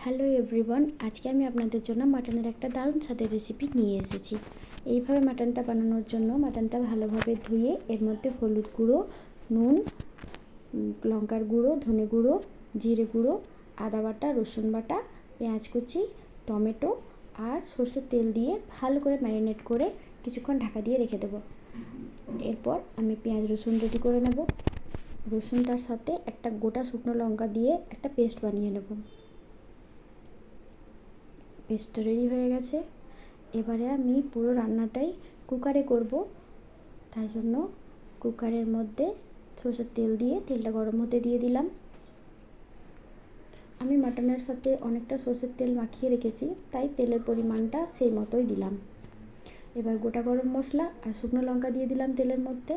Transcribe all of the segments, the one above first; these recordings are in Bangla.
হ্যালো এভরিওয়ান, আজকে আমি আপনাদের জন্য মাটনের একটা দারুণ স্বাদের রেসিপি নিয়ে এসেছি। এইভাবে মাটনটা বানানোর জন্য মাটনটা ভালোভাবে ধুয়ে এর মধ্যে হলুদ গুঁড়ো, নুন, লঙ্কার গুঁড়ো, ধনে গুঁড়ো, জিরে গুঁড়ো, আদা বাটা, রসুন বাটা, পেঁয়াজ কুচি, টমেটো আর সরষের তেল দিয়ে ভালো করে ম্যারিনেট করে কিছুক্ষণ ঢাকা দিয়ে রেখে দেবো। এরপর আমি পেঁয়াজ রসুন রেডি করে নেব। রসুনটার সাথে একটা গোটা শুকনো লঙ্কা দিয়ে একটা পেস্ট বানিয়ে নেব। পেস্টটা রেডি হয়ে গেছে। এবারে আমি পুরো রান্নাটাই কুকারে করব, তাই জন্য কুকারের মধ্যে সরষের তেল দিয়ে তেলটা গরম হতে দিয়ে দিলাম। আমি মাটনের সাথে অনেকটা সরষের তেল মাখিয়ে রেখেছি, তাই তেলের পরিমাণটা সেই মতোই দিলাম। এবার গোটা গরম মশলা আর শুকনো লঙ্কা দিয়ে দিলাম তেলের মধ্যে।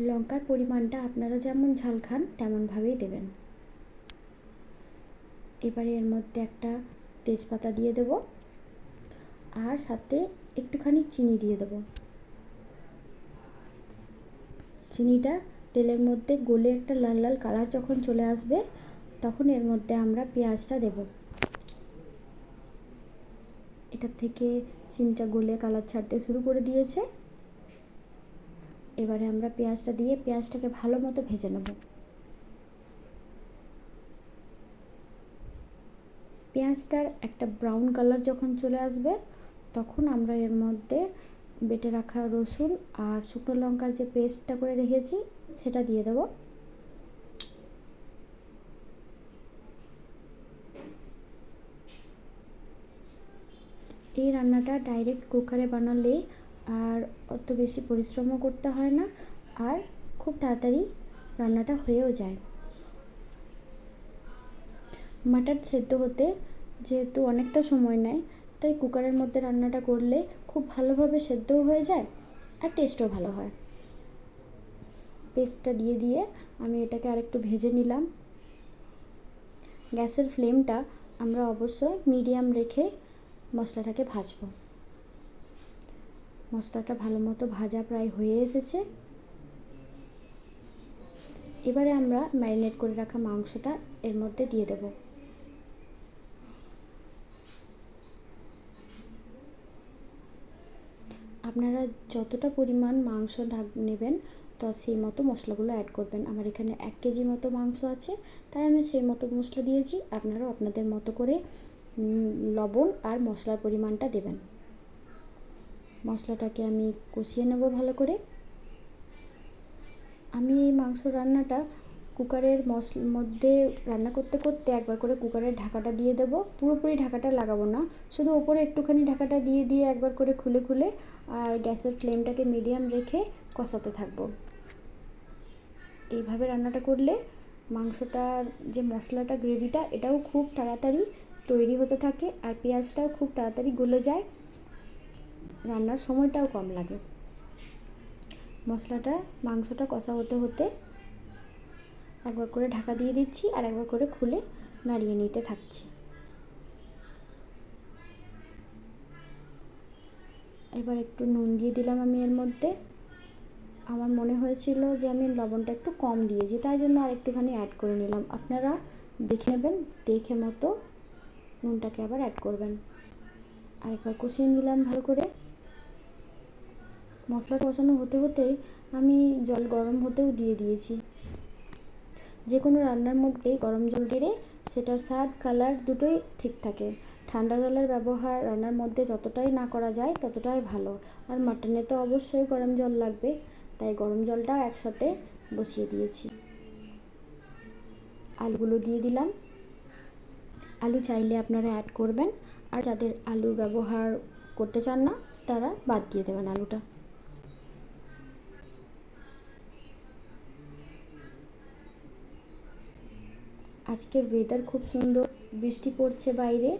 লঙ্কার পরিমাণটা আপনারা যেমন ঝাল খান তেমনভাবেই দেবেন। এবারে এর মধ্যে একটা তেজপাতা দিয়ে দেব আর সাথে একটুখানি চিনি দিয়ে দেব। চিনিটা তেলের মধ্যে গলে একটা লাল লাল কালার যখন চলে আসবে তখন এর মধ্যে আমরা পেঁয়াজটা দেব। এটা থেকে চিনিটা গলে কালার ছাড়তে শুরু করে দিয়েছে। এবারে আমরা পেঁয়াজটা দিয়ে পেঁয়াজটাকে ভালো মতো ভেজে নেব। পেঁয়াজটার একটা ব্রাউন কালার যখন চলে আসবে তখন আমরা এর মধ্যে বেটে রাখা রসুন আর শুকনো লঙ্কার যে পেস্টটা করে রেখেছি সেটা দিয়ে দেব। এই রান্নাটা ডাইরেক্ট কুকারে বানালে আর অত বেশি পরিশ্রমও করতে হয় না, আর খুব তাড়াতাড়ি রান্নাটা হয়েও যায়। মাটন সেদ্ধ হতে যেহেতু অনেকটা সময় নেয়, তাই কুকারের মধ্যে রান্নাটা করলে খুব ভালোভাবে সেদ্ধও হয়ে যায় আর টেস্টও ভালো হয়। পেস্টটা দিয়ে দিয়ে আমি এটাকে আরেকটু ভেজে নিলাম। গ্যাসের ফ্লেমটা আমরা অবশ্যই মিডিয়াম রেখে মশলাটাকে ভাজবো। মশলাটা ভালো মতো ভাজা প্রায় হয়ে এসেছে। এবারে আমরা ম্যারিনেট করে রাখা মাংসটা এর মধ্যে দিয়ে দেব। আপনারা যতটা পরিমাণ মাংস নেবেন তো সেই মতো মশলাগুলো অ্যাড করবেন। আমার এখানে 1 কেজি মতো মাংস আছে, তাই আমি সেই মতো মশলা দিয়েছি। আপনারাও আপনাদের মতো করে লবণ আর মশলার পরিমাণটা দেবেন। মশলাটাকে আমি কষিয়ে নেব ভালো করে। আমি এই মাংস রান্নাটা কুকারের মধ্যে রান্না করতে করতে একবার করে কুকারের ঢাকাটা দিয়ে দেবো। পুরোপুরি ঢাকাটা লাগাবো না, শুধু ওপরে একটুখানি ঢাকাটা দিয়ে দিয়ে একবার করে খুলে খুলে আর গ্যাসের ফ্লেমটাকে মিডিয়াম রেখে কষাতে থাকবো। এইভাবে রান্নাটা করলে মাংসটার যে মশলাটা গ্রেভিটা এটাও খুব তাড়াতাড়ি তৈরি হতে থাকে আর পেঁয়াজটাও খুব তাড়াতাড়ি গলে যায়, রান্নার সময়টাও কম লাগে। মাংসটা কষা হতে হতে একবার করে ঢাকা দিয়ে দিচ্ছি আর একবার করে খুলে নাড়িয়ে নিতে থাকছি। এবার একটু নুন দিয়ে দিলাম আমি এর মধ্যে। আমার মনে হয়েছিল যে আমি লবণটা একটু কম দিয়েছি, তাই জন্য আর একটুখানি অ্যাড করে নিলাম। আপনারা দেখে নেবেন, দেখে মতো নুনটাকে আবার অ্যাড করবেন। আরেকবার কষিয়ে নিলাম ভালো করে। মশলা কষানো হতে হতেই আমি জল গরম হতেও দিয়ে দিয়েছি। যে কোনো রান্নার মধ্যে গরম জল দিলে সেটার স্বাদ কালার দুটোই ঠিক থাকে। ঠান্ডা জলের ব্যবহার রান্নার মধ্যে যতটাই না করা যায় ততটাই ভালো। আর মাটনে তো অবশ্যই গরম জল লাগবে, তাই গরম জলটাও একসাথে বসিয়ে দিয়েছি। আলুগুলো দিয়ে দিলাম। আলু চাইলে আপনারা অ্যাড করবেন, আর যাদের আলু ব্যবহার করতে চান না তারা বাদ দিয়ে দেবেন আলুটা। আজকের ওয়েদার খুব সুন্দর, বৃষ্টি পড়ছে বাইরে,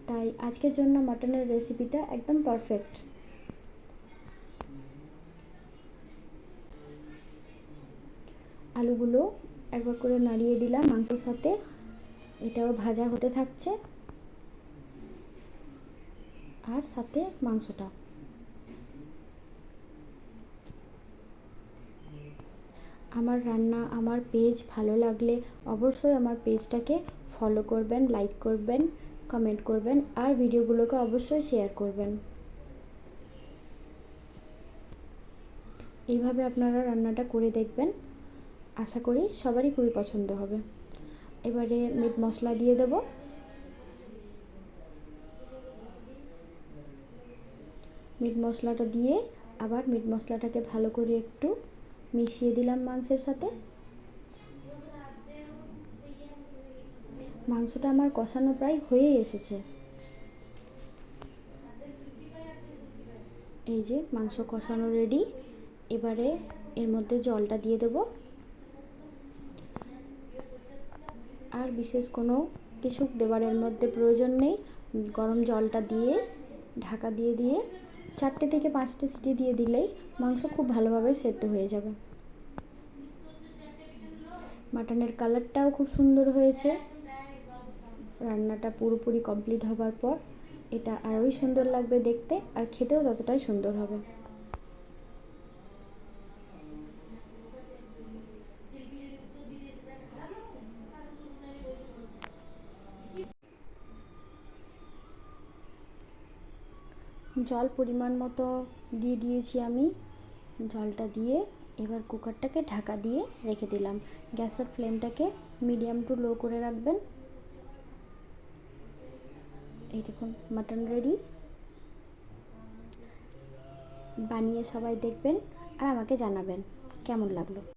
তাই আজকের জন্য মাটনের রেসিপিটা একদম পারফেক্ট। আলুগুলো একবার করে নাড়িয়ে দিলাম মাংসের সাথে, এটাও ভাজা হতে থাকছে আর সাথে মাংসটা। আমার রান্না, আমার পেজ ভালো লাগলে অবশ্যই আমার পেজটাকে ফলো করবেন, লাইক করবেন, কমেন্ট করবেন আর ভিডিওগুলোকে অবশ্যই শেয়ার করবেন। এইভাবে আপনারা রান্নাটা করে দেখবেন, আশা করি সবারই খুবই পছন্দ হবে। এবারে মিট মশলা দিয়ে দেব। মিট মশলাটা দিয়ে আবার মিট মশলাটাকে ভালো করে একটু মিশিয়ে দিলাম মাংসের সাথে। মাংসটা আমার কষানো প্রায় হয়ে এসেছে। এই যে মাংস কষানো রেডি। এবারে এর মধ্যে জলটা দিয়ে দেব। আর বিশেষ কোনো কিছু দেবার এর মধ্যে প্রয়োজন নেই। গরম জলটা দিয়ে ঢাকা দিয়ে 4টে থেকে 5টে সিটি দিয়ে দিলেই মাংস খুব ভালোভাবে সেদ্ধ হয়ে যাবে। মাটনের কালারটাও খুব সুন্দর হয়েছে। রান্নাটা পুরোপুরি কমপ্লিট হবার পর এটা আরোই সুন্দর লাগবে দেখতে, আর খেতেও ততটাই সুন্দর হবে। জল পরিমাণ মতো দিয়ে দিয়েছি আমি। জলটা দিয়ে এবার কুকারটাকে ঢাকা দিয়ে রেখে দিলাম। গ্যাসের ফ্লেমটাকে মিডিয়াম টু লো করে রাখবেন। এই দেখুন মাটন রেডি। বানিয়ে সবাই দেখবেন আর আমাকে জানাবেন কেমন লাগলো।